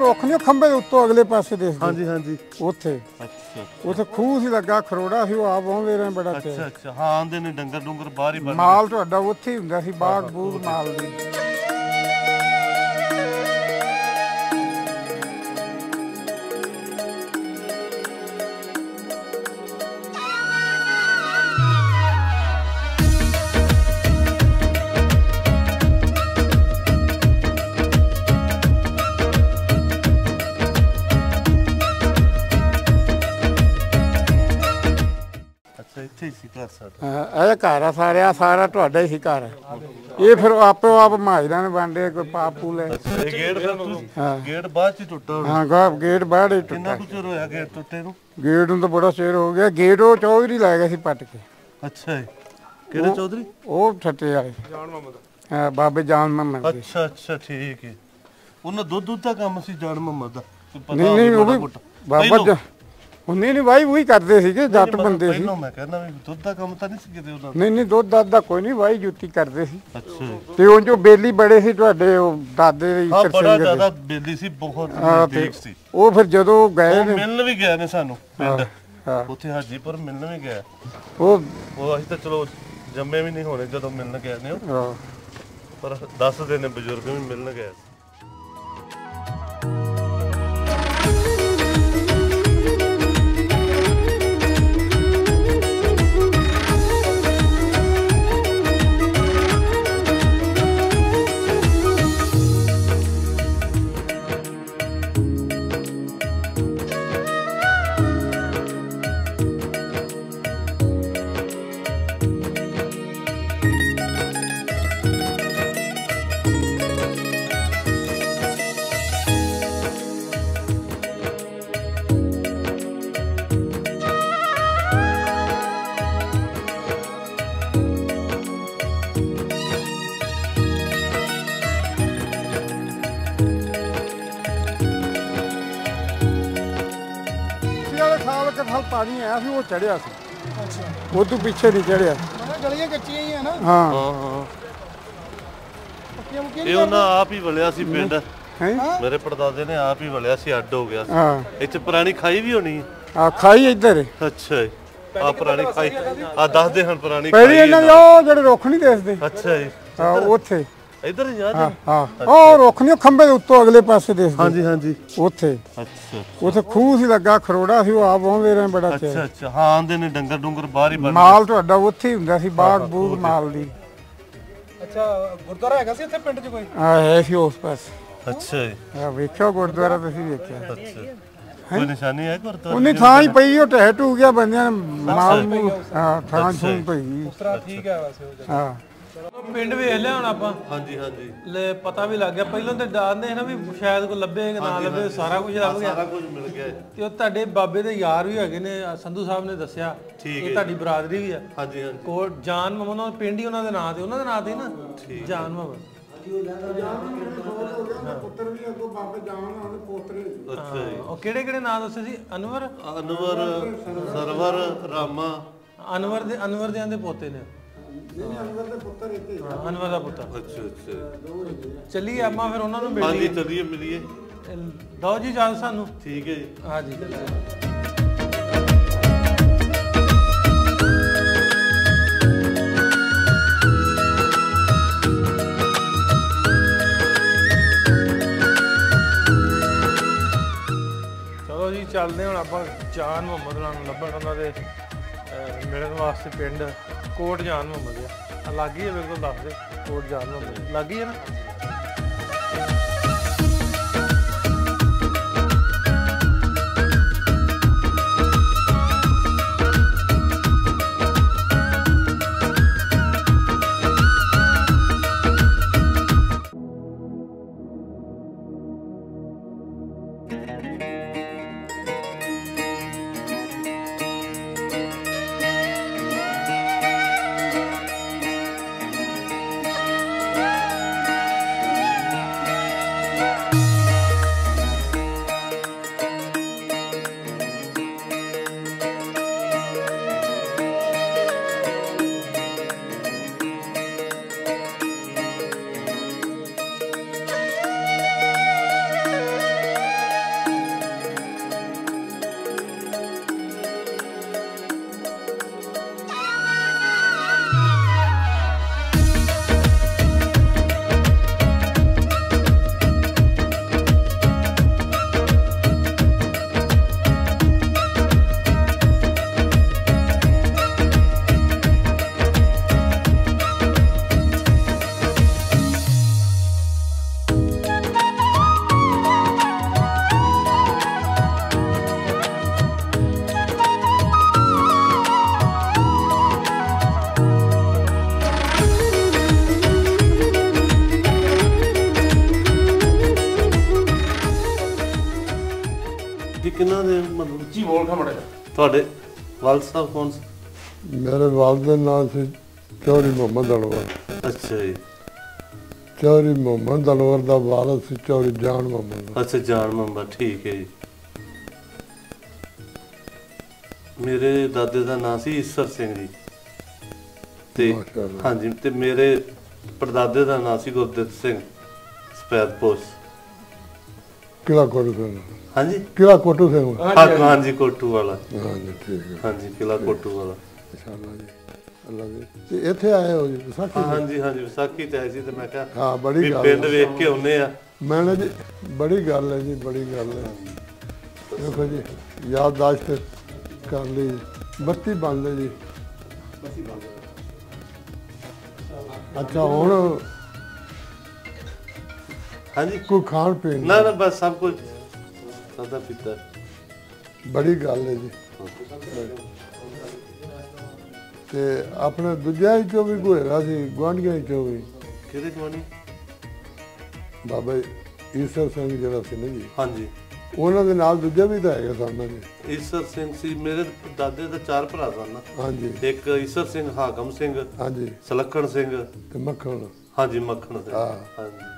रुख नहीं खंबे उत्तों अगले पासे देख हाँ जी हाँ जी उत्थे अच्छा उत्थे खूह सी लगा खरोड़ा सी वो आप आउंदे रहे बड़ा अच्छा अच्छा हाँ आंदे ने डंगर डुंगर बाहर ही माल तुहाडा उत्थे ही हुंदा सी बाग बूग माल दी ਇੱਥੇ ਸੀ ਘਰ ਸਾਡਾ ਇਹ ਘਰ ਆ ਸਾਰਾ ਤੁਹਾਡਾ ਹੀ ਸੀ ਘਰ ਇਹ ਫਿਰ ਆਪੋ ਆਪ ਮਾਜਰਾਂ ਨੇ ਵੰਡੇ ਕੋਈ ਪਾਪੂ ਲੈ ਇਹ ਗੇਟ ਬਾਅਦ ਚ ਟੁੱਟਾ ਹਾਂ ਗੇਟ ਬਾਹਰ ਹੀ ਟੁੱਟਾ ਕਿੰਨਾ ਕੁ ਚਿਰ ਹੋਇਆ ਗੇਟ ਟੁੱਟੇ ਨੂੰ ਗੇਟ ਨੂੰ ਤਾਂ ਬੜਾ ਚਿਰ ਹੋ ਗਿਆ ਗੇਟ ਉਹ ਚੌਧਰੀ ਲੈ ਗਿਆ ਸੀ ਪੱਟ ਕੇ ਅੱਛਾ ਜੀ ਕਿਹੜੇ ਚੌਧਰੀ ਉਹ ਠੱਟੇ ਵਾਲੇ ਜਾਨ ਮੁਹੰਮਦ ਹਾਂ ਬਾਬੇ ਜਾਨ ਮੁਹੰਮਦ ਅੱਛਾ ਅੱਛਾ ਠੀਕ ਹੈ ਉਹਨਾਂ ਦੁੱਧ ਦਾ ਕੰਮ ਸੀ ਜਾਨ ਮੁਹੰਮਦ ਦਾ ਨਹੀਂ ਉਹ ਵੀ ਬਾਬਾ ਨਹੀਂ ਬਾਈ ਉਹੀ ਕਰਦੇ ਸੀਗੇ ਜੱਟ ਬੰਦੇ ਸੀ ਮੈਂ ਕਹਿੰਦਾ ਵੀ ਦੁੱਧ ਦਾ ਕੰਮ ਤਾਂ ਨਹੀਂ ਸੀ ਕਿਤੇ ਉਹਨਾਂ ਨਹੀਂ ਦੁੱਧ ਦਾ ਕੋਈ ਨਹੀਂ ਬਾਈ ਜੁੱਤੀ ਕਰਦੇ ਸੀ ਅੱਛਾ ਤੇ ਉਹ ਜੋ ਬੇਲੀ ਬੜੇ ਸੀ ਤੁਹਾਡੇ ਉਹ ਦਾਦੇ ਦੇ ਹਾਂ ਬੜਾ ਜ਼ਿਆਦਾ ਬੇਲੀ ਸੀ ਬਹੁਤ ਨਜ਼ਦੀਕ ਸੀ ਉਹ ਫਿਰ ਜਦੋਂ ਗਏ ਨੇ ਮਿਲਣ ਵੀ ਗਏ ਨੇ ਸਾਨੂੰ ਪਿੰਡ ਹਾਂ ਉੱਥੇ ਹਾਜੀਪੁਰ ਮਿਲਣ ਵੀ ਗਏ ਉਹ ਅਸੀਂ ਤਾਂ ਚਲੋ ਜੰਮੇ ਵੀ ਨਹੀਂ ਹੋਣੇ ਜਦੋਂ ਮਿਲਣ ਗਏ ਨੇ ਹਾਂ ਪਰ ਦੱਸਦੇ ਨੇ ਬਜ਼ੁਰਗ ਵੀ ਮਿਲਣ ਗਏ ਸਾਲ ਪਾਣੀ ਆਇਆ ਸੀ ਉਹ ਚੜਿਆ ਸੀ ਅੱਛਾ ਉਹ ਤੋਂ ਪਿੱਛੇ ਨਹੀਂ ਚੜਿਆ ਮਤਲਬ ਗਲੀਆਂ ਕੱਚੀਆਂ ਹੀ ਆ ਨਾ ਹਾਂ ਹਾਂ ਪੱਕੀਆਂ ਮੁੱਕੀਆਂ ਇਹ ਉਹਨਾਂ ਆਪ ਹੀ ਵਲਿਆ ਸੀ ਪਿੰਡ ਹੈ ਮੇਰੇ ਪੜਦਾਦੇ ਨੇ ਆਪ ਹੀ ਵਲਿਆ ਸੀ ਅੱਡ ਹੋ ਗਿਆ ਸੀ ਹਾਂ ਇੱਥੇ ਪੁਰਾਣੀ ਖਾਈ ਵੀ ਹੋਣੀ ਆ ਖਾਈ ਇੱਧਰ ਅੱਛਾ ਜੀ ਆ ਪੁਰਾਣੀ ਖਾਈ ਆ ਦੱਸਦੇ ਹਨ ਪੁਰਾਣੀ ਪਹਿਲੀ ਇਹਨਾਂ ਦੇ ਉਹ ਜਿਹੜੇ ਰੁੱਖ ਨਹੀਂ ਦੇਖਦੇ ਅੱਛਾ ਜੀ ਹਾਂ ਉੱਥੇ ਇੱਧਰ ਯਾਦ ਹਾਂ ਉਹ ਰੁੱਖ ਨਹੀਂ ਖੰਬੇ ਦੇ ਉੱਤੋਂ ਅਗਲੇ ਪਾਸੇ ਦੇਖਦੇ ਹਾਂਜੀ ਹਾਂਜੀ ਉੱਥੇ ਅੱਛਾ ਉੱਥੇ ਖੂਹ ਸੀ ਲੱਗਾ ਖਰੋੜਾ ਸੀ ਉਹ ਆਪ ਆਉਂਦੇ ਰਹੇ ਬੜਾ ਚਿਰ ਅੱਛਾ ਅੱਛਾ ਹਾਂ ਆਂਦੇ ਨੇ ਡੰਗਰ ਡੁੰਗਰ ਬਾਹਰ ਹੀ ਮਾਲ ਤੁਹਾਡਾ ਉੱਥੇ ਹੀ ਹੁੰਦਾ ਸੀ ਬਾਗ ਬੂਗ ਮਾਲ ਦੀ ਅੱਛਾ ਗੁਰਦੁਆਰਾ ਹੈਗਾ ਸੀ ਇੱਥੇ ਪਿੰਡ 'ਚ ਕੋਈ ਆ ਹੈ ਸੀ ਉਸ ਪਾਸੇ ਅੱਛਾ ਜੀ ਆ ਵੇਖਿਓ ਗੁਰਦੁਆਰਾ ਤੁਸੀਂ ਵੇਖਿਆ ਅੱਛਾ ਕੋਈ ਨਿਸ਼ਾਨੀ ਹੈ ਗੁਰਦੁਆਰੇ ਉਹਨੇ ਥਾਂ ਹੀ ਪਈ ਉਹ ਟਹਿ ਟੂ ਗਿਆ ਬੰਦਿਆਂ ਨੇ ਮਾਲ ਹਾਂ ਥਾਂ ਥੂੰ ਪਈ ਉਸ ਤਰ੍ਹਾਂ ਠੀਕ ਹੈ ਵੈਸੇ ਉਹ ਹਾਂ ਪਿੰਡ ਵੇਖ ਲਿਆ ਹੁਣ ਆਪਾਂ ਹਾਂਜੀ ਹਾਂਜੀ ਲੈ ਪਤਾ ਵੀ ਲੱਗ ਗਿਆ ਪਹਿਲਾਂ ਤੇ ਡਰਦੇ ਨਾ ਵੀ ਸ਼ਾਇਦ ਕੋਈ ਲੱਭੇ ਕਿ ਨਾ ਲੱਭੇ ਸਾਰਾ ਕੁਝ ਲੱਭ ਗਿਆ ਸਾਰਾ ਕੁਝ ਮਿਲ ਗਿਆ ਤੇ ਉਹ ਤੁਹਾਡੇ ਬਾਬੇ ਦੇ ਯਾਰ ਵੀ ਹੈਗੇ ਨੇ ਸੰਧੂ ਸਾਹਿਬ ਨੇ ਦੱਸਿਆ ਇਹ ਤੁਹਾਡੀ ਬਰਾਦਰੀ ਵੀ ਆ ਹਾਂਜੀ ਹਾਂਜੀ ਕੋਟ ਜਾਨ ਮੁਹੰਮਦ ਉਹਨਾਂ ਪਿੰਡ ਹੀ ਉਹਨਾਂ ਦੇ ਨਾਂ ਤੇ ਨਾ ਜਾਨ ਮੁਹੰਮਦ ਪੁੱਤਰ ਵੀ ਅੱਗੋਂ ਬਾਬੇ ਜਾਨ ਉਹਦੇ ਪੋਤਰੇ ਅੱਛਾ ਜੀ ਉਹ ਕਿਹੜੇ ਕਿਹੜੇ ਨਾਂ ਦੱਸੇ ਸੀ ਅਨਵਰ ਸਰਵਰ ਰਾਮਾ ਅਨਵਰ ਦੇ ਆਂਦੇ ਪੋਤੇ ਨੇ ਅਨਵਰ ਦੇ ਪੁੱਤਰ ਇੱਥੇ ਅਨਵਰ ਦਾ ਪੁੱਤਰ ਅੱਛਾ ਅੱਛਾ ਚੱਲੀਏ ਆਪਾਂ ਫਿਰ ਉਹਨਾਂ ਨੂੰ ਹਾਂਜੀ ਮਿਲੀਏ ਚੱਲੀਏ ਮਿਲੀਏ ਦੋ ਜੀ ਜਾਨ ਸਾਨੂੰ ਠੀਕ ਹੈ ਜੀ ਹਾਂਜੀ ਚਲੋ ਜੀ ਚੱਲਦੇ ਹੁਣ ਆਪਾਂ ਜਾਨ ਮੁਹੰਮਦ ਨਾਲ ਲੱਭਣ ਉਹਨਾਂ ਦੇ ਮਿਲਣ ਵਾਸਤੇ ਪਿੰਡ ਕੋਟ ਜਾਨ ਮੁਹੰਮਦ ਆ ਲਾਗੀ ਹੈ ਮੇਰੇ ਕੋਲ ਦੱਸ ਦੇ ਕੋਟ ਜਾਨ ਮੁਹੰਮਦ ਲਾਗੀ ਹੈ ਨਾ ਕਿਹਨਾਂ ਦੇ ਮਤਲਬ ਜੀ ਬੋਲ ਖਮੜੇ ਤੁਹਾਡੇ ਵਾਲਦ ਸਾਹਿਬ ਕੌਣ ਸੀ? ਮੇਰੇ ਵਾਲਦ ਦਾ ਨਾਮ ਸੀ ਚੌਧਰੀ ਮੁਹੰਮਦ ਅਨਵਰ। ਅੱਛਾ ਜੀ। ਚੌਧਰੀ ਮੁਹੰਮਦ ਅਨਵਰ ਦਾ ਵਾਲਦ ਸੀ ਚੌਧਰੀ ਜਾਨ ਮੁਹੰਮਦ ਦਾ। ਅੱਛਾ ਜਾਨ ਮੁਹੰਮਦ, ਠੀਕ ਹੈ ਜੀ। ਮੇਰੇ ਦਾਦੇ ਦਾ ਨਾਮ ਸੀ ਈਸਰ ਸਿੰਘ ਜੀ ਤੇ ਮਾਸ਼ਾਅੱਲਾ। ਹਾਂਜੀ, ਤੇ ਮੇਰੇ ਪੜਦਾਦੇ ਦਾ ਨਾਮ ਸੀ ਗੁਰਦਿੱਤ ਸਿੰਘ ਸਪੈਦਪੋਸ਼। ਕਿਲਾ ਕੋਟੂ ਸਿੰਘ। ਹਾਂਜੀ ਕਿਲਾ ਕੋਟੂ ਸਿੰਘ। ਹਾਂਜੀ ਕੋਟੂ ਵਾਲਾ। ਹਾਂਜੀ ਠੀਕ ਹੈ ਹਾਂਜੀ ਕਿਲਾ ਕੋਟੂ ਵਾਲਾ। ਇਨਸ਼ਾਅੱਲਾ ਜੀ। ਅੱਲਾ ਜੀ। ਤੇ ਇੱਥੇ ਆਏ ਹੋ ਜੀ ਵਿਸਾਖੀ ਤੇ? ਹਾਂਜੀ ਹਾਂਜੀ ਵਿਸਾਖੀ ਤੇ ਆਈ ਸੀ ਤੇ ਮੈਂ ਕਿਹਾ ਹਾਂ ਬੜੀ ਵੀ ਗੱਲ ਪਿੰਡ ਹੈ। ਵੇਖ ਕੇ ਆਉਨੇ ਆ। ਮੈਂ ਨਾ ਜੀ ਬੜੀ ਗੱਲ ਹੈ ਜੀ, ਬੜੀ ਗੱਲ ਹੈ। ਦੇਖੋ ਜੀ ਯਾਦਦਾਸ਼ਤ ਕਰ ਲਈ। ਬੱਤੀ ਬੰਦ ਹੈ ਜੀ। ਅੱਛਾ ਹੁਣ ਹਾਂਜੀ ਕੋਈ ਖਾਣ ਪੀਣ ਨਾ ਨਾ ਬਸ ਸਭ ਕੁਝ ਸਾਦਾ ਪੀਤਾ। ਬੜੀ ਗੱਲ ਹੈ ਜੀ। ਤੇ ਆਪਣੇ ਦੂਜਿਆਂ ਚੋਂ ਵੀ ਕੋਈ ਹੈਗਾ ਸੀ, ਗੁਆਂਢੀਆਂ ਚੋਂ ਵੀ ਕਿਹਦੇ ਜਵਾਨੀ? ਬਾਬਾ ਈਸਰ ਸਿੰਘ ਜਿਹੜਾ ਸੀ ਨਾ ਜੀ, ਹਾਂਜੀ ਉਹਨਾਂ ਦੇ ਨਾਲ ਦੂਜੇ ਵੀ ਤਾਂ ਹੈਗੇ ਸਨ ਨਾ ਜੀ। ਈਸਰ ਸਿੰਘ ਸੀ। ਮੇਰੇ ਦਾਦੇ ਦਾ 4 ਭਰਾ ਸਨ ਨਾ। ਹਾਂਜੀ ਇੱਕ ਈਸਰ ਸਿੰਘ, ਹਾਕਮ ਸਿੰਘ, ਹਾਂਜੀ ਸਲੱਖਣ ਸਿੰਘ, ਤੇ ਮੱਖਣ। ਹਾਂਜੀ ਮੱਖਣ ਸਿੰਘ। ਹਾਂ। ਹਾਂਜੀ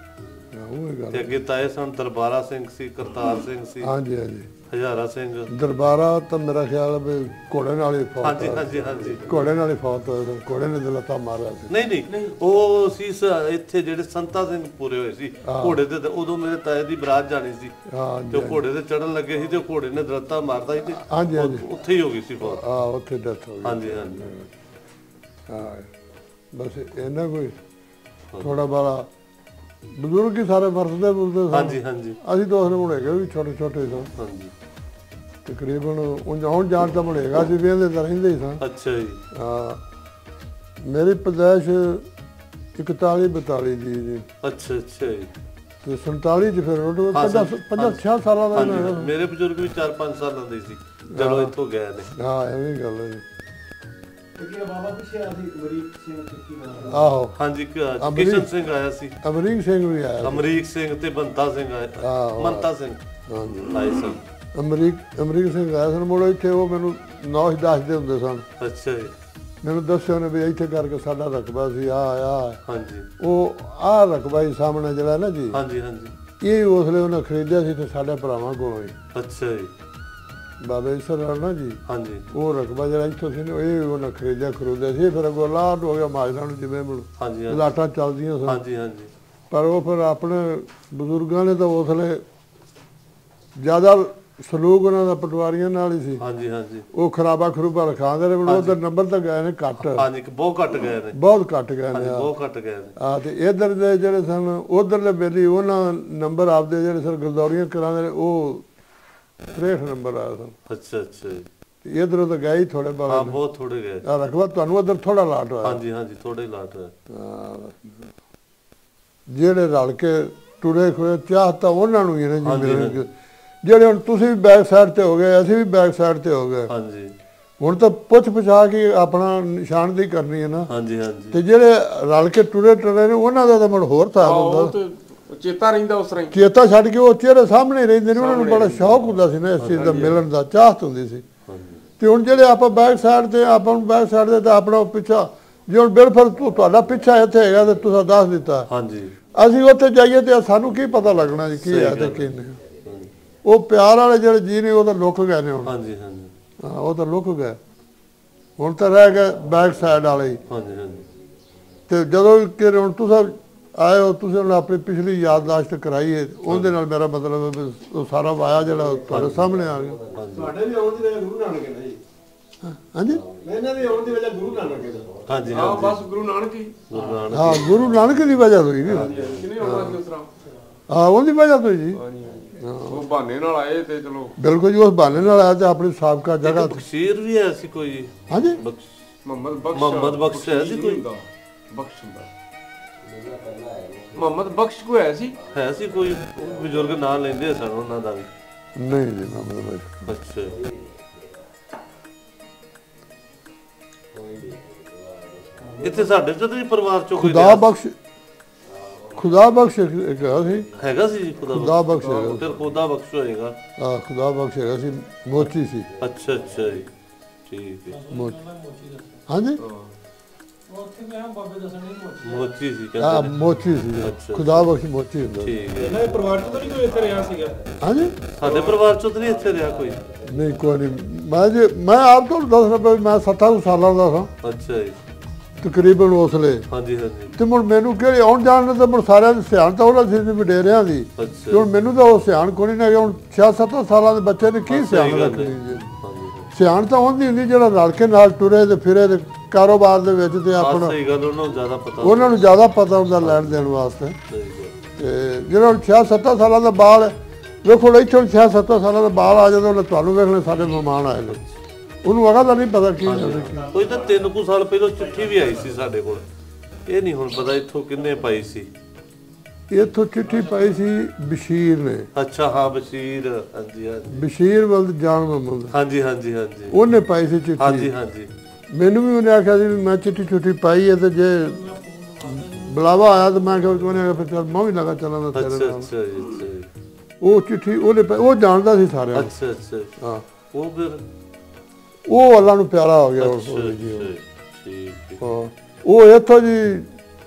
ਉਹ ਤੇ ਗੱਲ। ਅੱਗੇ ਤਾਏ ਸਨ, ਦਰਬਾਰਾ ਸਿੰਘ ਸੀ, ਕਰਤਾਰ ਸਿੰਘ ਸੀ, ਹਾਂਜੀ ਹਾਂਜੀ ਹਜ਼ਾਰਾ ਸਿੰਘ। ਦਰਬਾਰਾ ਤਾਂ ਮੇਰਾ ਖਿਆਲ ਹੈ ਵੀ ਘੋੜੇ ਨਾਲ ਹੀ ਫੌਤ ਹਾਂਜੀ ਹੋਇਆ। ਹਾਂਜੀ ਹਾਂਜੀ। ਘੋੜੇ ਨਾਲ ਹੀ ਫੌਤ ਹੋਇਆ ਸੀ। ਘੋੜੇ ਨੇ ਦਿਲਤਾ ਮਾਰਿਆ ਸੀ। ਨਹੀਂ ਨਹੀਂ ਉਹ ਸੀ ਇੱਥੇ ਜਿਹੜੇ ਸੰਤਾ ਸਿੰਘ ਪੂਰੇ ਹੋਏ ਸੀ ਘੋੜੇ ਤੇ ਉਦੋਂ ਮੇਰੇ ਤਾਏ ਦੀ ਬਰਾਤ ਜਾਣੀ ਸੀ ਹਾਂ ਤੇ ਉਹ ਘੋੜੇ ਤੇ ਚੜਨ ਲੱਗੇ ਸੀ ਤੇ ਉਹ ਘੋੜੇ ਨੇ ਦਰਤਾ ਮਾਰਦਾ ਸੀ ਤੇ ਹਾਂਜੀ ਹਾਂਜੀ ਉੱਥੇ ਹੀ ਹੋ ਗਈ ਸੀ ਫੌਤ। ਹਾਂ ਉੱਥੇ ਡੈਥ ਹੋ ਗਈ। ਹਾਂਜੀ ਹਾਂਜੀ ਹਾਂ ਬਸ ਇਹਨਾਂ ਕੋਈ ਥੋੜਾ ਬਾਲਾ ਬਜ਼ੁਰਗ ਹੀ ਸਾਰੇ ਵਰਤਦੇ ਬੁਲਦੇ ਸਨ। ਹਾਂਜੀ ਹਾਂਜੀ ਅਸੀਂ ਤਾਂ ਉਸ ਨੂੰ ਮੁੜੇਗੇ ਵੀ ਛੋਟੇ ਛੋਟੇ ਸਾਂ ਹਾਂਜੀ। ਤਕਰੀਬਨ ਹੁਣ ਜਾਣ ਤਾਂ ਮੁੜੇਗਾ ਸੀ ਵੇਲੇ ਤਾਂ ਰਹਿੰਦੇ ਹੀ ਸਾਂ। ਅੱਛਾ ਜੀ। ਹਾਂ ਮੇਰੀ ਪੈਦਾਇਸ਼ 41 42 ਦੀ ਜੀ ਅੱਛਾ ਅੱਛਾ ਜੀ। ਤੇ 47 ਚ ਫਿਰ ਉਹ ਹਾਂ, 5 ਸਾਲਾਂ ਦਾ ਹਾਂਜੀ ਮੈਂ ਹਾਂਜੀ। ਮੇਰੇ ਬਜ਼ੁਰਗ ਵੀ 4-5 ਸਾਲਾਂ ਦੇ ਸੀ ਜਦੋਂ ਇੱਥੋਂ ਗਏ ਨੇ। ਹਾਂ ਐਵੇਂ ਹੀ ਗੱਲ ਹੈ ਜੀ। ਜਿਹੜਾ ਬਾਬਾ ਪਿੱਛੇ ਆ ਸੀ ਅਮਰੀਕ ਸਿੰਘ ਸਿੱਖੀ ਦਾ ਆਹੋ ਹਾਂਜੀ ਕਿਸ਼ਨ ਸਿੰਘ ਆਇਆ ਸੀ, ਅਮਰੀਕ ਸਿੰਘ ਵੀ ਆਇਆ। ਅਮਰੀਕ ਸਿੰਘ ਤੇ ਬੰਤਾ ਸਿੰਘ ਆਇਆ, ਆਹੋ। ਮੰਤਾ ਸਿੰਘ ਹਾਂਜੀ ਆਏ ਸਨ। ਅਮਰੀਕ ਸਿੰਘ ਆਇਆ ਸਨ ਮੁੜ ਇੱਥੇ। ਉਹ ਮੈਨੂੰ ਨੌਸ਼ ਦੱਸਦੇ ਹੁੰਦੇ ਸਨ। ਅੱਛਾ ਜੀ। ਮੈਨੂੰ ਦੱਸਿਆ ਉਹਨੇ ਵੀ ਇੱਥੇ ਕਰਕੇ ਸਾਡਾ ਰਕਬਾ ਸੀ ਆ ਹਾਂਜੀ ਉਹ ਆਹ ਰਕਬਾ ਹੀ ਸਾਹਮਣੇ ਜਿਹੜਾ ਨਾ ਜੀ, ਹਾਂਜੀ ਹਾਂਜੀ। ਇਹ ਉਸਲੇ ਉਹਨੇ ਖਰੀਦਿਆ ਸੀ ਤੇ ਸਾਡੇ ਭਰਾਵਾਂ ਕੋਲੋਂ ਹੀ ਅੱਛਾ ਜੀ। ਬਾਬਾ ਈਸਰ ਨਾਲ ਨਾ ਜੀ। ਹਾਂਜੀ ਉਹ ਰਕਬਾ ਜਿਹੜਾ ਇੱਥੋਂ ਸੀ ਨਾ ਇਹ ਉਹਨੇ ਖਰੀਦਿਆ ਸੀ। ਫਿਰ ਅੱਗੋਂ ਲਾਟ ਹੋ ਗਿਆ ਮਾਜਰਾਂ ਨੂੰ, ਜਿਵੇਂ ਹੁਣ ਹਾਂਜੀ ਹਾਂਜੀ ਲਾਟਾਂ ਚੱਲਦੀਆਂ ਸਨ। ਹਾਂਜੀ ਹਾਂਜੀ। ਪਰ ਉਹ ਫਿਰ ਆਪਣੇ ਬਜ਼ੁਰਗਾਂ ਨੇ ਤਾਂ ਉਸਲੇ ਜ਼ਿਆਦਾ ਸਲੂਕ ਉਹਨਾਂ ਦਾ ਪਟਵਾਰੀਆਂ ਨਾਲ ਹੀ ਸੀ। ਹਾਂਜੀ ਹਾਂਜੀ ਉਹ ਖਰਾਬਾ ਖਰੂਬਾ ਰਖਾਉਂਦੇ ਨੇ। ਹੁਣ ਉਹਦਾ ਨੰਬਰ ਤਾਂ ਗਏ ਨੇ ਘੱਟ, ਹਾਂਜੀ ਬਹੁਤ ਘੱਟ ਗਏ ਨੇ। ਬਹੁਤ ਘੱਟ ਗਏ ਹਾਂਜੀ ਨੇ। ਬਹੁਤ ਘੱਟ ਗਏ ਨੇ। ਆ ਤੇ ਇਧਰ ਦੇ ਜਿਹੜੇ ਸਨ ਉਧਰਲੇ ਬੇਲੀ ਉਹਨਾਂ ਨੰਬਰ ਆਪਦੇ ਜਿਹੜੇ ਸਨ ਗਰਦੌਰੀਆਂ ਕਰਾਉਂਦੇ ਨੇ ਉਹ 63 ਨੰਬਰ ਆਇਆ ਸਨ। ਅੱਛਾ ਅੱਛਾ ਜੀ। ਤੇ ਇਧਰੋਂ ਤਾਂ ਗਏ ਹੀ ਥੋੜੇ ਹਾਂ ਬਾਅਦ। ਬਹੁਤ ਥੋੜੇ ਗਏ। ਆ ਰਕਬਾ ਤੁਹਾਨੂੰ ਉਧਰ ਥੋੜਾ ਲਾਟ ਹੋਇਆ। ਹਾਂਜੀ ਹਾਂਜੀ ਥੋੜੇ ਲਾਟ ਹੋਏ। ਜਿਹੜੇ ਰਲ ਕੇ ਟੁਰੇ ਖੋਏ ਚਾਹ ਤਾਂ ਉਹਨਾਂ ਨੂੰ ਹੀ ਨੇ ਜੀ ਹਾਂਜੀ, ਮਿਲਣਗੇ। ਜਿਹੜੇ ਹੁਣ ਤੁਸੀਂ ਵੀ ਬੈਕ ਸਾਈਡ ਤੇ ਹੋ ਗਏ, ਅਸੀਂ ਵੀ ਬੈਕ ਸਾਈਡ ਤੇ ਹੋ ਗਏ। ਹਾਂਜੀ ਹੁਣ ਤਾਂ ਪੁੱਛ ਪਛਾ ਕੇ ਆਪਣਾ ਨਿਸ਼ਾਨਦੇਹੀ ਕਰਨੀ ਹੈ ਨਾ। ਹਾਂਜੀ ਹਾਂਜੀ। ਤੇ ਜਿਹੜੇ ਰਲ ਕੇ ਟੁਰੇ ਨੇ ਉਹਨਾਂ ਦਾ ਤਾਂ ਮੁੜ ਹੋਰ ਹਿਸਾਬ ਹੁੰਦਾ। ਚੇਤਾ ਰਹਿੰਦਾ ਉਸ ਤਰ੍ਹਾਂ ਹੀ। ਚੇਤਾ ਛੱਡ ਕੇ ਉਹ ਚਿਹਰੇ ਸਾਹਮਣੇ ਰਹਿੰਦੇ ਨੇ। ਉਹਨਾਂ ਨੂੰ ਬੜਾ ਸ਼ੌਕ ਹੁੰਦਾ ਸੀ ਨਾ ਇਸ ਚੀਜ਼ ਦਾ ਮਿਲਣ ਦਾ, ਚਾਹਤ ਹੁੰਦੀ ਸੀ। ਤੇ ਹੁਣ ਜਿਹੜੇ ਆਪਾਂ ਬੈਕ ਸਾਈਡ ਤੇ ਆਪਾਂ ਨੂੰ ਬੈਕ ਸਾਈਡ ਤੇ ਤਾਂ ਆਪਣਾ ਪਿੱਛਾ ਜੇ ਹੁਣ ਬਿਲਕੁਲ ਤੁਹਾਡਾ ਪਿੱਛਾ ਇੱਥੇ ਹੈਗਾ ਤੇ ਤੁਸੀਂ ਦੱਸ ਦਿੱਤਾ। ਹਾਂਜੀ ਅਸੀਂ ਉੱਥੇ ਜਾਈਏ ਤੇ ਸਾਨੂੰ ਕੀ ਪਤਾ ਲੱਗਣਾ ਜੀ ਕੀ ਹੈ ਤੇ ਕੀ ਨਹੀਂ। ਉਹ ਪਿਆਰ ਵਾਲੇ ਜਿਹੜੇ ਜੀ ਨੇ ਉਹ ਤਾਂ ਲੁਕ ਗਏ ਨੇ ਹੁਣ। ਹਾਂਜੀ ਹਾਂਜੀ ਹਾਂ ਉਹ ਤਾਂ ਲੁਕ ਗਏ। ਹੁਣ ਤਾਂ ਰਹਿ ਗਏ ਬੈਕ ਸਾਈਡ ਵਾਲੇ ਹੀ। ਹਾਂਜੀ ਹਾਂਜੀ। ਤੇ ਜਦੋਂ ਕਿ ਹੁਣ ਤੁਸੀਂ ਆਏ ਹੋ, ਤੁਸੀਂ ਹੁਣ ਆਪਣੀ ਪਿਛਲੀ ਯਾਦਦਾਸ਼ਤ ਕਰਾਈ ਹੈ, ਉਹਦੇ ਨਾਲ ਮੇਰਾ ਮਤਲਬ ਹੈ ਵੀ ਉਹ ਸਾਰਾ ਵਾਇਆ ਜਿਹੜਾ ਤੁਹਾਡੇ ਸਾਹਮਣੇ ਆ ਗਿਆ। ਤੁਹਾਡੇ ਵੀ ਆਉਣ ਦੀ ਵਜ੍ਹਾ ਗੁਰੂ ਨਾਨਕ ਹੈ ਜੀ। ਹਾਂਜੀ ਇਹਨਾਂ ਦੀ ਆਉਣ ਦੀ ਵਜ੍ਹਾ ਗੁਰੂ ਨਾਨਕ ਹੈ। ਹਾਂਜੀ ਹਾਂ ਹਾਂਜੀ। ਬਸ ਗੁਰੂ ਨਾਨਕ ਹੀ। ਗੁਰੂ ਨਾਨਕ। ਹਾਂ ਗੁਰੂ ਨਾਨਕ ਦੀ ਵਜ੍ਹਾ ਤੋਂ ਹੀ ਜੀ। ਕਿਨੇ ਆਉਣਾ ਸੀ ਉਸ ਤਰ੍ਹਾਂ। ਹਾਂ ਉਹਦੀ ਵਜ੍ਹਾ ਤੋਂ ਹੀ ਜੀ। ਉਹ ਬਹਾਨੇ ਨਾਲ ਆਏ ਤੇ ਚਲੋ। ਬਿਲਕੁਲ ਜੀ ਉਸ ਬਹਾਨੇ ਨਾਲ ਆਇਆ ਤੇ ਆਪਣੀ ਸਾਬਕਾ ਜਗ੍ਹਾ ਤੇ। ਬਖਸ਼ੀਰ ਵੀ ਹੈ ਸੀ ਕੋਈ। ਹਾਂਜੀ ਮੁਹੰਮਦ ਬਖਸ਼ ਹੈ ਸੀ ਕੋਈ। ਬਖਸ਼ ਹੁੰਦਾ ਮੁਹੰਮਦ ਬਖਸ਼ ਕੋਈ ਹੈ ਸੀ। ਹੈ ਸੀ ਕੋਈ ਬਜ਼ੁਰਗ ਨਾਂ ਲੈਂਦੇ ਸਨ ਉਹਨਾਂ ਦਾ ਵੀ। ਨਹੀਂ ਜੀ ਮੁਹੰਮਦ ਅੱਛਾ। ਇੱਥੇ ਸਾਡੇ ਚ ਤਾਂ ਪਰਿਵਾਰ ਚੋਂ ਕੋਈ ਖੁਦਾ ਬਖਸ਼ ਖੁਦਾ ਬਖਸ਼ ਹੈਗਾ ਸੀ। ਹੈਗਾ ਸੀ ਜੀ ਖੁਦਾ ਬਖਸ਼ ਹੈਗਾ ਫਿਰ ਖੁਦਾ ਬਖਸ਼ ਹੋਏਗਾ। ਹਾਂ ਖੁਦਾ ਬਖਸ਼ ਹੈਗਾ ਸੀ, ਮੋਚੀ ਸੀ। ਅੱਛਾ ਅੱਛਾ ਜੀ, ਠੀਕ ਹੈ। ਹਾਂਜੀ ਮੋਚੀ ਸੀ ਹਾਂ ਕਹਿੰਦੇ। ਮੋਚੀ ਸੀ, ਅੱਛਾ। ਖੁਦਾ ਬਖਸ਼ ਮੋਚੀ ਹੁੰਦਾ। ਠੀਕ ਹੈ। ਇਹਨਾਂ ਦੇ ਪਰਿਵਾਰ ਚੋਂ ਤਾਂ ਨਹੀਂ ਕੋਈ ਇੱਥੇ ਰਿਹਾ ਸੀਗਾ? ਹਾਂਜੀ ਸਾਡੇ ਪਰਿਵਾਰ ਚੋਂ ਤਾਂ ਨਹੀਂ ਇੱਥੇ ਰਿਹਾ ਕੋਈ? ਨਹੀਂ ਕੋਈ ਨਹੀਂ, ਮੈਂ ਆਪ ਤੁਹਾਨੂੰ ਦੱਸਣਾ ਪਿਆ, ਮੈਂ 7 ਸਾਲਾਂ ਦਾ ਸਾਂ ਅੱਛਾ ਜੀ, ਤਕਰੀਬਨ ਉਸਲੇ। ਹਾਂਜੀ ਹਾਂਜੀ, ਤੇ ਹੁਣ ਮੈਨੂੰ ਕਿਹੜੇ ਆਉਣ ਜਾਣ ਨੂੰ ਤਾਂ ਮੁੜ ਸਾਰਿਆਂ ਦੇ ਸਿਆਣ ਤਾਂ ਉਹਨਾਂ ਸੀ ਵਡੇਰਿਆਂ ਦੀ, ਅੱਛਾ ਤੇ ਹੁਣ ਮੈਨੂੰ ਤਾਂ ਉਹ ਸਿਆਣ ਕੋਈ ਨਹੀਂ। ਹੁਣ 6-7 ਸਾਲਾਂ ਦੇ ਬੱਚੇ ਨੇ ਕੀ ਸਿਆਣ ਗੱਲ ਹੈ। ਰੱਖਣੀ ਜੀ? ਹਾਂਜੀ ਸਿਆਣ ਤਾਂ ਉਹਦੀ ਹੁੰਦੀ ਜਿਹੜਾ ਰਲ ਕੇ ਨਾਲ ਟੁਰੇ ਤੇ ਫਿਰੇ ਤੇ ਕਾਰੋਬਾਰ ਦੇ ਵਿੱਚ, ਤੇ ਆਪਣਾ ਸਹੀ ਗੱਲ, ਉਹਨਾਂ ਨੂੰ ਜ਼ਿਆਦਾ ਪਤਾ ਉਹਨਾਂ ਨੂੰ ਜ਼ਿਆਦਾ ਪਤਾ ਹੁੰਦਾ ਲੈਣ ਦੇਣ ਵਾਸਤੇ। ਸਹੀ ਗੱਲ। ਤੇ ਜਿਹੜਾ 6-7 ਸਾਲਾਂ ਦਾ ਬਾਲ ਹੈ, ਵੇਖੋ ਇੱਥੋਂ 6-7 ਸਾਲਾਂ ਦਾ ਬਾਲ ਆ ਜਦੋਂ ਉਹਨੇ ਤੁਹਾਨੂੰ ਵੇਖਣਾ ਸਾਡੇ ਮਹਿਮਾਨ ਆਏ ਨੇ, ਉਹਨੂੰ ਅਗਾ ਤਾਂ ਨਹੀਂ ਪਤਾ ਕੀ ਗੱਲ ਹੈ। ਕੋਈ ਤਾਂ 3 ਕੁ ਸਾਲ ਪਹਿਲਾਂ ਚਿੱਠੀ ਵੀ ਆਈ ਸੀ ਸਾਡੇ ਕੋਲ, ਇਹ ਨਹੀਂ ਹੁਣ ਪਤਾ ਇੱਥੋਂ ਕਿੰਨੇ ਪਾਈ ਸੀ। ਇੱਥੋਂ ਚਿੱਠੀ ਪਾਈ ਸੀ ਬਸ਼ੀਰ ਨੇ, ਅੱਛਾ ਹਾਂ, ਬਸ਼ੀਰ, ਹਾਂਜੀ ਹਾਂਜੀ ਬਸ਼ੀਰ ਵਲਦ ਜਾਨ ਮੁਹੰਮਦ, ਹਾਂਜੀ ਹਾਂਜੀ ਹਾਂਜੀ ਉਹਨੇ ਪਾਈ ਸੀ ਚਿੱਠੀ। ਹਾਂਜੀ ਹਾਂਜੀ, ਮੈਨੂੰ ਵੀ ਉਹਨੇ ਆਖਿਆ ਸੀ ਵੀ ਮੈਂ ਚਿੱਠੀ ਪਾਈ ਹੈ, ਤੇ ਜੇ ਬੁਲਾਵਾ ਆਇਆ ਤਾਂ ਮੈਂ ਕਿਹਾ ਉਹਨੇ ਆਖਿਆ ਫਿਰ ਚੱਲ ਮੈਂ ਵੀ ਲਗਾ ਚੱਲਾਂਗਾ ਤੇਰੇ ਅੱਛਾ ਨਾਲ। ਅੱਛਾ ਜੀ, ਅੱਛਾ ਜੀ, ਉਹ ਚਿੱਠੀ ਉਹਨੇ ਉਹ ਜਾਣਦਾ ਸੀ ਸਾਰਿਆਂ ਨੂੰ। ਅੱਛਾ ਅੱਛਾ, ਹਾਂ ਉਹ ਫਿਰ ਉਹ ਅੱਲਾ ਨੂੰ ਪਿਆਰਾ ਹੋ ਗਿਆ ਉਸ ਅੱਛਾ ਵੇਲੇ ਜੀ ਉਹ। ਅੱਛਾ, ਠੀਕ ਹੈ। ਹਾਂ ਉਹ ਇੱਥੋਂ ਜੀ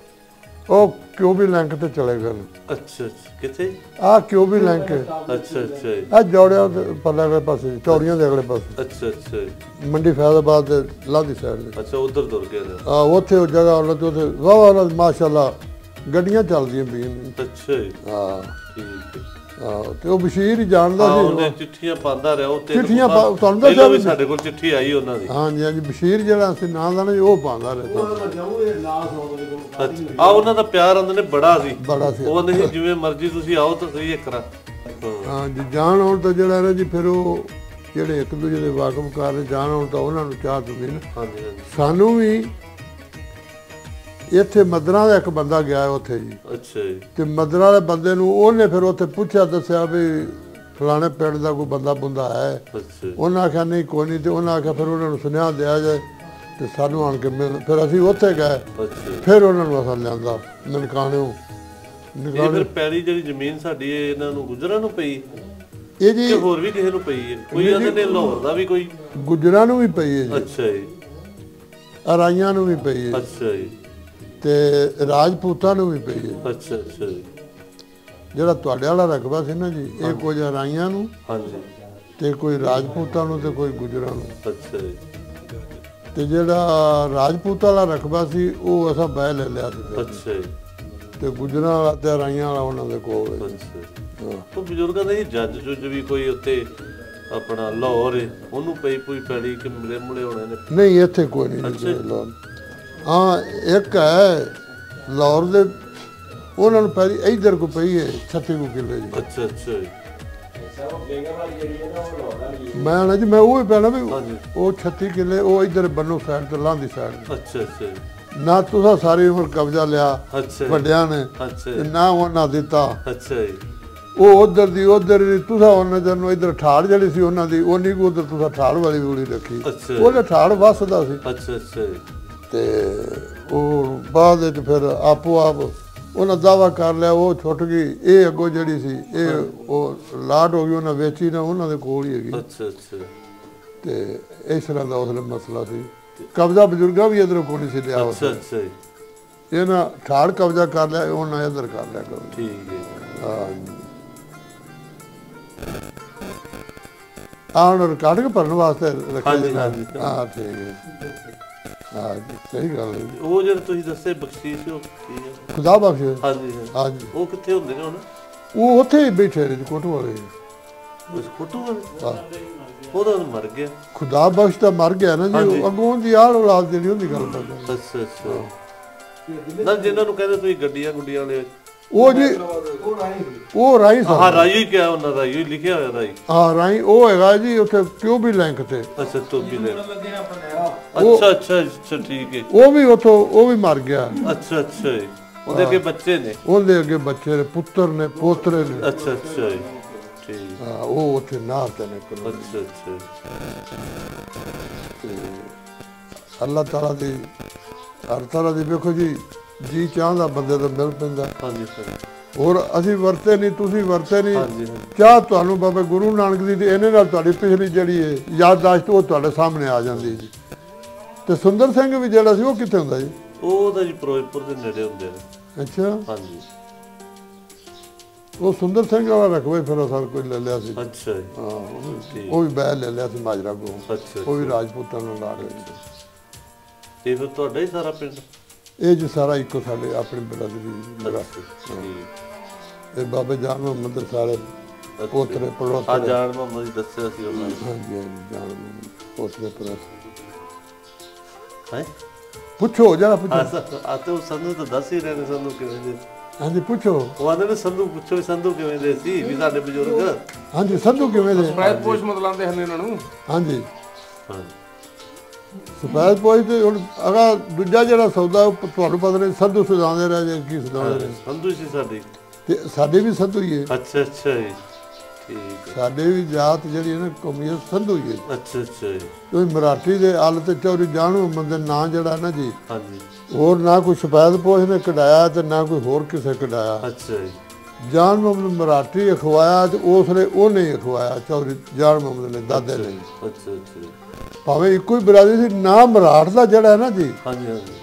ਉਹ ਕਿਉਂ ਵੀ ਲਿੰਕ ਤੇ ਚਲੇ ਗਏ ਨੇ। ਅੱਛਾ ਅੱਛਾ, ਕਿੱਥੇ? ਆਹ ਕਿਉਂ ਵੀ ਲਿੰਕ ਅੱਛਾ ਅੱਛਾ ਜੀ, ਆ ਜੋੜਿਆ ਪਰਲੇ ਅਗਲੇ ਪਾਸੇ, ਚੌੜੀਆਂ ਦੇ ਅਗਲੇ ਪਾਸੇ, ਅੱਛਾ ਅੱਛਾ ਜੀ, ਮੰਡੀ ਫੈਜ਼ਾਬਾਦ ਦੇ ਲਾਧੀ ਸਾਈਡ ਦੇ। ਅੱਛਾ ਉਧਰ ਤੁਰ ਗਿਆ ਨਾ। ਆ ਉੱਥੇ ਉਹ ਜਗ੍ਹਾ ਉਹਨਾਂ ਤੇ ਉੱਥੇ ਵਾਹ ਉਹਨਾਂ ਦੀ ਮਾਸ਼ਾਅੱਲਾ ਗੱਡੀਆਂ ਚੱਲਦੀਆਂ ਪਈਆਂ ਨੇ। ਅੱਛਾ ਜੀ, ਹਾਂ ਠੀਕ ਹੈ। ਹਾਂ ਤੇ ਉਹ ਬਸ਼ੀਰ ਹੀ ਜਾਣਦਾ ਹਾਂ, ਸੀ। ਉਹਨੇ ਚਿੱਠੀਆਂ ਪਾਉਂਦਾ ਰਿਹਾ ਉਹ ਤੇ ਚਿੱਠੀਆਂ ਤੁਹਾਨੂੰ ਪਹਿਲਾਂ ਦੱਸਿਆ ਵੀ ਵੀ ਸਾਡੇ ਕੋਲ ਚਿੱਠੀ ਆਈ ਉਹਨਾਂ ਦੀ। ਹਾਂਜੀ ਹਾਂਜੀ ਬਸ਼ੀਰ ਜਿਹੜਾ ਸੀ ਨਾਂ ਦਾ ਨਾ ਜੀ, ਉਹ ਪਾਉਂਦਾ ਰਿਹਾ। ਆ ਉਹਨਾਂ ਦਾ ਪਿਆਰ ਅੰਦਰ ਨੇ ਬੜਾ ਸੀ, ਬੜਾ ਸੀ। ਉਹ ਕਹਿੰਦੇ ਸੀ ਜਿਵੇਂ ਮਰਜ਼ੀ ਤੁਸੀਂ ਆਓ ਤਾਂ ਸਹੀ ਇੱਕ ਰਾ। ਹਾਂ ਜੀ ਜਾਣ ਆਉਣ ਤਾਂ ਜਿਹੜਾ ਨਾ ਜੀ, ਫਿਰ ਉਹ ਜਿਹੜੇ ਇੱਕ ਦੂਜੇ ਦੇ ਵਾਕਫਕਾਰ ਨੇ, ਜਾਣ ਆਉਣ ਤਾਂ ਉਹਨਾਂ ਨੂੰ ਚਾਹਤ ਹੁੰਦੀ ਨਾ। ਹਾਂਜੀ ਹਾਂਜੀ, ਸਾਨੂੰ ਵੀ ਇੱਥੇ ਮਦਰਾਂ ਦਾ ਇੱਕ ਬੰਦਾ ਗਿਆ ਉੱਥੇ ਜੀ, ਅੱਛਾ ਜੀ, ਤੇ ਮਦਰਾਂ ਦੇ ਬੰਦੇ ਨੂੰ ਉਹਨੇ ਫਿਰ ਉੱਥੇ ਪੁੱਛਿਆ, ਦੱਸਿਆ ਵੀ ਫਲਾਣੇ ਪਿੰਡ ਦਾ ਕੋਈ ਬੰਦਾ ਬੁੰਦਾ ਹੈ। ਅੱਛਾ ਜੀ, ਉਹਨਾਂ ਆਖਿਆ ਨਹੀਂ ਕੋਈ ਨਹੀਂ, ਤੇ ਉਹਨਾਂ ਆਖਿਆ ਫਿਰ ਉਹਨਾਂ ਨੂੰ ਸੁਨੇਹਾ ਦਿਆ ਜਾਏ ਤੇ ਸਾਨੂੰ ਆਣ ਕੇ ਮਿਲ। ਫਿਰ ਅਸੀਂ ਉੱਥੇ ਗਏ, ਅੱਛਾ ਜੀ। ਫਿਰ ਉਹਨਾਂ ਨੂੰ ਅਸਾਂ ਲਿਆਂਦਾ ਨਨਕਾਣਿਓ। ਇਹ ਫਿਰ ਪੈਲੀ ਜਿਹੜੀ ਜ਼ਮੀਨ ਸਾਡੀ ਹੈ ਇਹਨਾਂ ਨੂੰ ਗੁਜਰਾਂ ਨੂੰ ਪਈ ਇਹ ਜੀ ਕਿ ਹੋਰ ਵੀ ਕਿਸੇ ਨੂੰ ਪਈ ਹੈ? ਕੋਈ ਇਹਨਾਂ ਨੇ ਲਾਹੌਰ ਦਾ ਵੀ ਕੋਈ? ਗੁੱਜਰਾਂ ਨੂੰ ਵੀ ਪਈ ਹੈ ਜੀ, ਅੱਛਾ ਜੀ, ਅਰਾਈਆਂ ਨੂੰ ਵੀ ਪਈ ਹੈ, ਅੱਛਾ ਜੀ, ਤੇ ਰਾਜਪੂਤਾਂ ਨੂੰ ਵੀ ਪਈ ਹੈ। ਅੱਛਾ ਅੱਛਾ ਜੀ, ਜਿਹੜਾ ਤੁਹਾਡੇ ਵਾਲਾ ਰਕਬਾ ਸੀ ਨਾ ਜੀ, ਇਹ ਕੁਝ ਅਰਾਈਆਂ ਨੂੰ ਹਾਂਜੀ, ਤੇ ਕੋਈ ਰਾਜਪੂਤਾਂ ਨੂੰ ਤੇ ਕੋਈ ਗੁੱਜਰਾਂ ਨੂੰ। ਅੱਛਾ ਜੀ, ਤੇ ਜਿਹੜਾ ਰਾਜਪੂਤਾਂ ਵਾਲਾ ਰਕਬਾ ਸੀ ਉਹ ਅਸਾਂ ਬਹਿ ਲੈ ਲਿਆ ਸੀ ਫਿਰ। ਅੱਛਾ ਜੀ, ਤੇ ਗੁੱਜਰਾਂ ਵਾਲਾ ਤੇ ਅਰਾਈਆਂ ਵਾਲਾ ਉਹਨਾਂ ਦੇ ਕੋਲ ਹੈ ਜੀ। ਅੱਛਾ ਜੀ। ਹਾਂ। ਉਹ ਬਜ਼ੁਰਗਾਂ ਦੇ ਜੱਜ ਜੁੱਜ ਵੀ ਕੋਈ ਉੱਤੇ ਆਪਣਾ ਲਾਹੌਰ ਹੈ, ਉਹਨੂੰ ਪਈ ਪੂਈ ਪੈਲੀ ਕਿ ਮਿਲੇ ਮੁਲੇ ਹੋਣੇ ਨੇ? ਨਹੀਂ ਇੱਥੇ ਕੋਈ ਨਹੀਂ ਜੀ ਲਾਹੌਰ। ਹਾਂ ਇੱਕ ਹੈ ਲਾਹੌਰ ਦੇ, ਉਹਨਾਂ ਨੂੰ ਪਹਿਲੀ ਇਧਰ ਕੋ ਪਈ ਹੈ 36 ਕੁ ਕਿੱਲੇ ਜੀ। ਅੱਛਾ ਅੱਛਾ ਜੀ, ਮੈਂ ਨਾ ਜੀ ਮੈਂ ਉਹ ਹੀ ਪਹਿਲਾਂ ਵੀ ਹਾਂਜੀ, ਉਹ 36 ਕਿੱਲੇ ਉਹ ਇਧਰ ਬੰਨੋ ਸਾਈਡ ਤੇ ਲਾਂਦੀ ਸਾਈਡ। ਅੱਛਾ ਅੱਛਾ ਜੀ, ਨਾ ਤੁਸੀਂ ਸਾਰੀ ਉਮਰ ਕਬਜ਼ਾ ਲਿਆ ਅੱਛਾ ਜੀ, ਵੱਡਿਆਂ ਨੇ, ਅੱਛਾ ਤੇ ਜੀ, ਨਾ ਉਹਨਾਂ ਦਿੱਤਾ। ਅੱਛਾ ਜੀ, ਉਹ ਉਧਰ ਦੀ ਉਧਰ ਹੀ ਤੁਸੀਂ ਉਹਨਾਂ ਜਨ ਇਧਰ ਠਾੜ ਜਿਹੜੀ ਸੀ ਉਹਨਾਂ ਦੀ ਉਨੀ ਕੁ ਉਧਰ ਤੁਸੀਂ ਠਾੜ ਵਾਲੀ ਗੋਲੀ ਰੱਖੀ। ਅੱਛਾ। ਉਹਨੇ ਠਾੜ ਵੱਸਦਾ ਸੀ, ਅੱਛਾ ਅੱਛਾ ਜੀ, ਤੇ ਉਹ ਬਾਅਦ ਵਿੱਚ ਫਿਰ ਆਪੋ ਆਪ ਉਹਨਾਂ ਦਾਵਾ ਕਰ ਲਿਆ, ਉਹ ਛੁੱਟ ਗਈ। ਇਹ ਅੱਗੋਂ ਜਿਹੜੀ ਸੀ ਇਹ ਉਹ ਲਾਟ ਹੋ ਗਈ, ਉਹਨਾਂ ਵੇਚੀ ਨਾ, ਉਹਨਾਂ ਦੇ ਕੋਲ ਹੀ ਹੈਗੀ। ਅੱਛਾ ਅੱਛਾ, ਤੇ ਇਸ ਤਰ੍ਹਾਂ ਦਾ ਉਸਲੇ ਮਸਲਾ ਸੀ। ਕਬਜ਼ਾ ਬਜ਼ੁਰਗਾਂ ਵੀ ਇਧਰੋਂ ਕੋਈ ਨਹੀਂ ਸੀ ਲਿਆ। ਅੱਛਾ ਅੱਛਾ ਜੀ, ਇਹਨਾਂ ਠਾੜ ਕਬਜ਼ਾ ਕਰ ਲਿਆ, ਉਹਨਾਂ ਇਧਰ ਕਰ ਲਿਆ ਕਬਜ਼ਾ। ਠੀਕ ਹੈ। ਹਾਂ ਆਹ ਰਿਕਾਰਡ ਕੇ ਭਰਨ ਵਾਸਤੇ ਰੱਖਿਆ ਹਾਂਜੀ, ਜੀ। ਹਾਂਜੀ। ਹਾਂ ਠੀਕ ਹੈ। ਹਾਂ ਜੀ ਸਹੀ ਗੱਲ ਹੈ। ਉਹ ਜਿਹੜੇ ਤੁਸੀਂ ਦੱਸੇ ਬਖਸ਼ੀਸ਼ ਉਹ ਕੀ ਹੈ? ਖੁਦਾ ਬਖਸ਼ੇ। ਹਾਂਜੀ ਹਾਂਜੀ, ਹਾਂਜੀ ਉਹ ਕਿੱਥੇ ਹੁੰਦੇ ਨੇ ਹੁਣ? ਉਹ ਉੱਥੇ ਹੀ ਬੈਠੇ ਨੇ ਕੋਟੂ ਵਾਲੇ। ਉਸ ਫੋਟੋ ਵਾਲੇ? ਹਾਂ ਉਹਦਾ ਤਾਂ ਮਰ ਗਿਆ। ਖੁਦਾ ਬਖਸ਼ ਤਾਂ ਮਰ ਗਿਆ ਨਾ ਜੀ, ਹਾਂਜੀ। ਉਹ ਅੱਗੋਂ ਦੀ ਆਲ ਔਲਾਦ ਜਿਹੜੀ ਉਹਦੀ ਗੱਲ ਕਰਦਾ। ਅੱਛਾ ਅੱਛਾ, ਨਾ ਜਿਨ੍ਹਾਂ ਨੂੰ ਕਹਿੰਦੇ ਤੁਸੀਂ ਗੱਡੀਆਂ ਗੁੱਡੀਆਂ ਵਾਲੇ? ਉਹ ਜੀ ਉਹ ਰਾਈ ਸਾਹਿਬ। ਹਾਂ, ਰਾਈ ਕਿਹਾ ਉਹਨਾਂ ਦਾ, ਇਹ ਲਿਖਿਆ ਹੋਇਆ ਰਾਈ। ਹਾਂ ਰਾਈ ਉਹ ਹੈਗਾ ਜੀ ਉੱਥੇ ਕਿਉਂ ਵੀ ਲਿੰਕ ਤੇ। ਅੱਛਾ, ਤੋਬੀ ਲੈ। ਅੱਛਾ ਅੱਛਾ ਅੱਛਾ, ਠੀਕ ਹੈ। ਉਹ ਵੀ ਉੱਥੋਂ ਉਹ ਵੀ ਮਰ ਗਿਆ। ਅੱਛਾ ਅੱਛਾ ਜੀ, ਉਹਦੇ ਅੱਗੇ ਬੱਚੇ ਨੇ? ਉਹਦੇ ਅੱਗੇ ਬੱਚੇ ਨੇ, ਪੁੱਤਰ ਨੇ, ਪੋਤਰੇ ਨੇ। ਅੱਛਾ ਅੱਛਾ ਜੀ, ਠੀਕ। ਹਾਂ ਉਹ ਉੱਥੇ ਨਾਰ ਤੇ ਨੇ ਕਰੋ। ਅੱਛਾ ਅੱਛਾ, ਅੱਲਾਹ ਤਾਲਾ ਦੀ ਹਰ ਤਰ੍ਹਾਂ ਦੀ ਵੇਖੋ ਜੀ, ਜੀ ਚਾਹੁੰਦਾ ਬੰਦੇ ਦਾ ਮਿਲ ਪੈਂਦਾ। ਹਾਂਜੀ ਹਾਂਜੀ ਹੋਰ ਅਸੀਂ ਵਰਤੇ ਨਹੀਂ, ਤੁਸੀਂ ਵਰਤੇ ਨਹੀਂ। ਹਾਂਜੀ ਚਾਹ ਤੁਹਾਨੂੰ ਬਾਬਾ ਗੁਰੂ ਨਾਨਕ ਦੀ ਤੇ ਇਹਨੇ ਨਾਲ ਤੁਹਾਡੀ ਪਿਛਲੀ ਜਿਹੜੀ ਹੈ ਯਾਦਦਾਸ਼ਤ ਉਹ ਤੁਹਾਡੇ ਸਾਹਮਣੇ ਆ ਜਾਂਦੀ ਜੀ। ਤੇ ਸੁੰਦਰ ਸਿੰਘ ਵੀ ਜਿਹੜਾ ਸੀ ਉਹ ਕਿੱਥੇ ਹੁੰਦਾ ਜੀ? ਉਹ ਤਾਂ ਜੀ ਫਿਰੋਜ਼ਪੁਰ ਦੇ ਨੇੜੇ ਹੁੰਦੇ ਨੇ। ਅੱਛਾ, ਹਾਂਜੀ ਉਹ ਸੁੰਦਰ ਸਿੰਘ ਵਾਲਾ ਰਕਬਾ ਫਿਰ ਸਰ ਕੋਈ ਲੈ ਲਿਆ ਸੀ। ਅੱਛਾ ਜੀ ਹਾਂ, ਉਹ ਵੀ ਬਹਿ ਲੈ ਲਿਆ ਸੀ ਮਾਜਰਾ ਕੋਲ। ਅੱਛਾ ਉਹ ਵੀ ਰਾਜਪੂਤਾਂ ਨਾਲ ਲਾ ਰਹੇ ਸੀ। ਇਹ ਫਿਰ ਤੁਹਾਡਾ ਹੀ ਸਾਰਾ ਪਿੰਡ? ਇਹ ਜੀ ਸਾਰਾ ਇੱਕੋ ਸਾਡੇ ਆਪਣੀ ਬਰਾਦਰੀ ਠੀਕ ਇਹ ਬਾਬੇ ਜਾਨ ਮੁਹੰਮਦ ਸਾਰੇ ਪੋਤਰੇ ਆ ਪੜੋਤਰੇ। ਜਾਨ ਮੁਹੰਮਦ ਜੀ ਦੱਸਿਆ ਸੀ ਉਹਨਾਂ ਨੇ। ਹਾਂਜੀ ਹਾਂਜੀ, ਜਾਨ ਮੁਹੰਮਦ ਪੋਤਰੇ ਪੜੋਤਰੇ। ਹੈ ਪੁੱਛੋ ਜਰਾ ਪੁੱਛੋ। ਆ ਤੇ ਉਹ ਸੰਧੂ ਤਾਂ ਦੱਸ ਹੀ ਰਹੇ ਨੇ ਸੰਧੂ ਕਿਵੇਂ ਦੇ। ਹਾਂਜੀ ਪੁੱਛੋ। ਉਹ ਆਂਦੇ ਨੇ ਸੰਧੂ ਪੁੱਛੋ ਵੀ ਸੰਧੂ ਕਿਵੇਂ ਦੇ ਸੀ ਵੀ ਸਾਡੇ ਬਜ਼ੁਰਗ। ਹਾਂਜੀ ਸੰਧੂ ਕਿਵੇਂ ਦੇ? ਸਪੈਦ ਪੋਸ਼ ਮਤਲਾਉਂਦੇ ਹਨ ਇਹਨਾਂ ਨੂੰ। ਹਾਂਜੀ ਹਾਂਜੀ ਸਪੈਦ ਪੋਸ਼ ਤੇ ਹੁਣ ਅਗਾ ਦੂਜਾ ਜਿਹੜਾ ਸੌਦਾ ਉਹ ਤੁਹਾਨੂੰ ਪਤਾ ਨਹੀਂ ਸੰਧੂ ਸੁਣਾਉਂਦੇ ਰਹੇ ਜਾਂ ਕੀ ਸੁਣਾਉਂਦੇ ਰਹੇ। ਸੰਧੂ ਸੀ ਸਾਡੀ। ਤੇ ਸਾਡੇ ਵੀ ਸੰਧੂ ਹੀ ਹੈ। ਅੱਛਾ ਅੱਛਾ ਜੀ ਠੀਕ ਹੈ। ਸਾਡੇ ਵੀ ਜਾਤ ਜਿਹੜੀ ਹੈ ਨਾ ਕੌਮੀਅਤ ਸੰਧੂ ਹੀ ਹੈ। ਅੱਛਾ ਅੱਛਾ ਜੀ ਕੋਈ ਮਰਾਠੀ ਦੇ ਆਲ ਤੇ ਚੌਧਰੀ ਜਾਨ ਮੁਹੰਮਦ ਦੇ ਨਾਂ ਜਿਹੜਾ ਨਾ ਜੀ, ਹਾਂਜੀ ਹੋਰ ਨਾ ਕੋਈ ਸਪੈਦ ਪੋਸ਼ ਨੇ ਕਢਾਇਆ ਤੇ ਨਾ ਕੋਈ ਹੋਰ ਕਿਸੇ ਕਢਾਇਆ। ਅੱਛਾ ਜੀ ਜਾਨ ਮੁਹੰਮਦ ਮਰਾਠੀ ਅਖਵਾਇਆ ਤੇ ਉਸਨੇ ਉਹਨੇ ਹੀ ਅਖਵਾਇਆ ਚੌਧਰੀ ਜਾਨ ਮੁਹੰਮਦ ਨੇ ਦਾਦੇ ਨੇ। ਅੱਛਾ ਅੱਛਾ ਭਾਵੇਂ ਇੱਕੋ ਹੀ ਬਰਾਦਰੀ ਸੀ, ਨਾ ਮਰਾਠ ਦਾ ਜਿਹੜਾ ਹੈ ਨਾ ਜੀ ਹਾਂਜੀ ਹਾਂਜੀ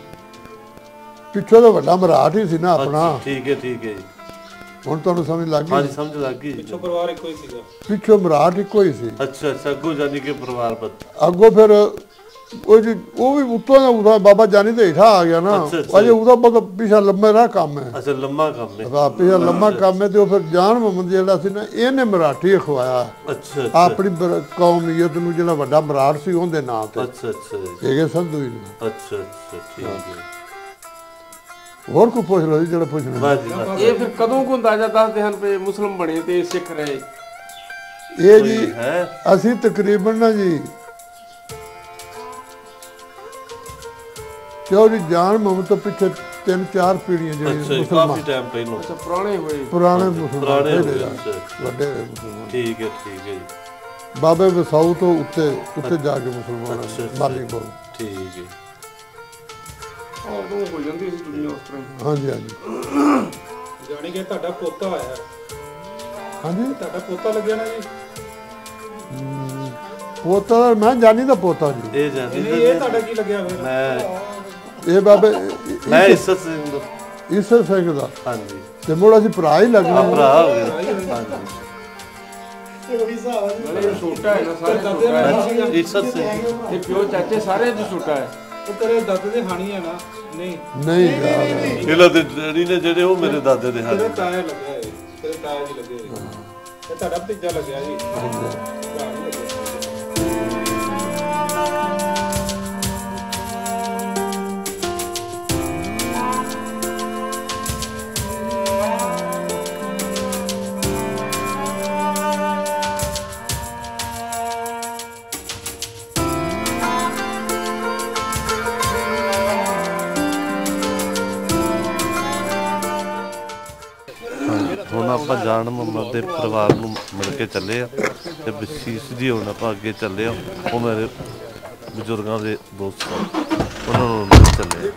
ਪਿੱਛੋਂ ਦਾ ਵੱਡਾ ਮਰਾਠ ਹੀ ਸੀ ਨਾ ਆਪਣਾ। ਠੀਕ ਹੈ ਜੀ ਹੁਣ ਤੁਹਾਨੂੰ ਸਮਝ ਲੱਗ ਹਾਂਜੀ ਗਈ? ਸਮਝ ਲੱਗ ਗਈ। ਪਿੱਛੋਂ ਪਰਿਵਾਰ ਇੱਕੋ ਹੀ ਸੀਗਾ। ਪਿੱਛੋਂ ਮਰਾਠ ਇੱਕੋ ਹੀ ਸੀ। ਅੱਛਾ ਅੱਛਾ ਅੱਗੋਂ ਜਾਨੀ ਕਿ ਪਰਿਵਾਰ ਬਤ ਅੱਗੋਂ ਫਿਰ ਉਹ ਜੀ ਉਹ ਵੀ ਉੱਤੋਂ ਦਾ ਉਹਦਾ ਬਾਬਾ ਜਾਨੀ ਤੇ ਹੇਠਾਂ ਆ ਗਿਆ ਨਾ। ਅੱਛਾ, ਅੱਛਾ। ਅਜੇ ਉਹਦਾ ਬਹੁਤ ਪਿਛਾ ਲੰਮਾ ਦਾ ਕੰਮ ਹੈ। ਅੱਛਾ ਲੰਮਾ ਕੰਮ ਹੈ। ਪਿਛਾ ਲੰਮਾ ਕੰਮ ਹੈ ਤੇ ਉਹ ਫਿਰ ਜਾਨ ਮੁਹੰਮਦ ਜਿਹੜਾ ਸੀ ਨਾ ਇਹਨੇ ਮਰਾਠੀ ਅਖਵਾਇਆ ਅੱਛਾ ਅੱਛਾ ਆਪਣੀ ਕੌਮੀਅਤ ਨੂੰ, ਜਿਹੜਾ ਵੱਡਾ ਮਰਾਠ ਸੀ ਉਹਦੇ ਨਾਂ ਤੇ। ਅੱਛਾ ਅੱਛਾ ਜੀ ਹੈਗੇ ਸੰਧੂ ਹੀ ਨੇ। ਅੱਛਾ ਅੱਛਾ ਠੀਕ ਹੈ। ਹੋਰ ਕੋਈ ਪੁੱਛ ਲਓ ਜੀ ਜਿਹੜਾ ਪੁੱਛਣਾ। ਵਾਹ ਜੀ ਵਾਹ। ਇਹ ਫਿਰ ਕਦੋਂ ਕੋ ਅੰਦਾਜ਼ਾ ਦੱਸਦੇ ਹਨ ਵੀ ਮੁਸਲਮ ਬਣੇ ਤੇ ਸਿੱਖ ਰਹੇ? ਇਹ ਜੀ ਹੈ ਅਸੀਂ ਤਕਰੀਬਨ ਨਾ ਜੀ ਚੌਧਰੀ ਜਾਨ ਮੁਹੰਮਦ ਤੋਂ ਪਿੱਛੇ 3-4 ਪੀੜ੍ਹੀਆਂ ਅੱਛਾ ਜਿਹੜੀਆਂ ਜੀ ਮੁਸਲਮਾਨ ਕਾਫੀ ਟਾਈਮ ਪਹਿਲਾਂ। ਅੱਛਾ ਪੁਰਾਣੇ ਹੋਏ। ਪੁਰਾਣੇ ਮੁਸਲਮਾਨ ਪੁਰਾਣੇ ਹੋ ਪਹਿਲੇ ਗਏ। ਆ, ਅੱਛਾ ਵੱਡੇ ਮੁਸਲਮਾਨ ਠੀਕ ਹੈ ਜੀ ਬਾਬੇ ਵਸਾਊ ਤੋਂ ਉੱਤੇ ਜਾ ਕੇ ਮੁਸਲਮਾਨ ਅੱਛਾ, ਅੱਛਾ। ਮਾਲੀ ਕੋਲ। ਠੀਕ ਹੈ। ਉਦੋਂ ਹੋ ਜਾਂਦੀ ਸੀ ਦੁਨੀਆ ਉਸ ਤਰ੍ਹਾਂ। ਹਾਂਜੀ ਹਾਂਜੀ ਜਾਣੀ ਕਿ ਤੁਹਾਡਾ ਪੋਤਾ ਆਇਆ। ਹਾਂਜੀ ਤੁਹਾਡਾ ਪੋਤਾ ਲੱਗਿਆ ਨਾ ਜੀ? ਪੋਤਾ ਦਾ ਮੈਂ ਜਾਨੀ ਦਾ ਪੋਤਾ ਜੀ। ਇਹ ਜਾਨੀ ਨਹੀਂ ਇਹ ਤੁਹਾਡਾ ਕੀ ਲੱਗਿਆ ਫਿਰ? ਮੈਂ ਇਹ ਬਾਬੇ ਇੱਜ਼ਤ ਸਿੰਘ ਦਾ। ਈਸਰ ਸਿੰਘ ਦਾ ਹਾਂਜੀ ਤੇ ਮੁੜ ਅਸੀਂ ਭਰਾ ਹੀ ਲੱਗਣਾ। ਭਰਾ ਹੋ ਗਏ। ਹਾਂਜੀ ਨਾਲੇ ਛੋਟਾ ਹੈ ਨਾ, ਸਾਰੇ ਤੋਂ ਛੋਟਾ ਹੈ। ਇੱਜ਼ਤ ਸਿੰਘ ਇਹ ਪਿਓ ਚਾਚੇ ਸਾਰੇ ਤੋਂ ਛੋਟਾ ਹੈ। ਉਹ ਤੇਰੇ ਦਾਦੇ ਦੇ ਹਾਣੀ ਹੈ ਨਾ? ਨਹੀਂ ਨਹੀਂ ਯਾਰ ਇਹਨਾਂ ਦੇ ਡੈਡੀ ਨੇ ਜਿਹੜੇ ਉਹ ਮੇਰੇ ਦਾਦੇ ਦੇ ਤੇਰੇ ਹਨ। ਤਾਇਆ ਲੱਗਿਆ ਹੈ। ਤੇਰੇ ਤਾਇਆ ਜੀ ਲੱਗੇ ਹੋਏ। ਇਹ ਤੁਹਾਡਾ ਭਤੀਜਾ ਲੱਗਿਆ ਜੀ। ਭਰਾ ਨਹੀਂ ਲੱਗਿਆ। ਹੁਣ ਆਪਾਂ ਜਾਨ ਮੁਹੰਮਦ ਦੇ ਪਰਿਵਾਰ ਨੂੰ ਮਿਲ ਕੇ ਚੱਲੇ ਆ ਤੇ ਬਖਸ਼ੀਸ਼ ਜੀ ਹੁਣ ਆਪਾਂ ਅੱਗੇ ਚੱਲੇ ਆ। ਉਹ ਮੇਰੇ ਬਜ਼ੁਰਗਾਂ ਦੇ ਦੋਸਤ ਸਨ, ਉਹਨਾਂ ਨੂੰ ਮਿਲ ਚੱਲੇ ਆ।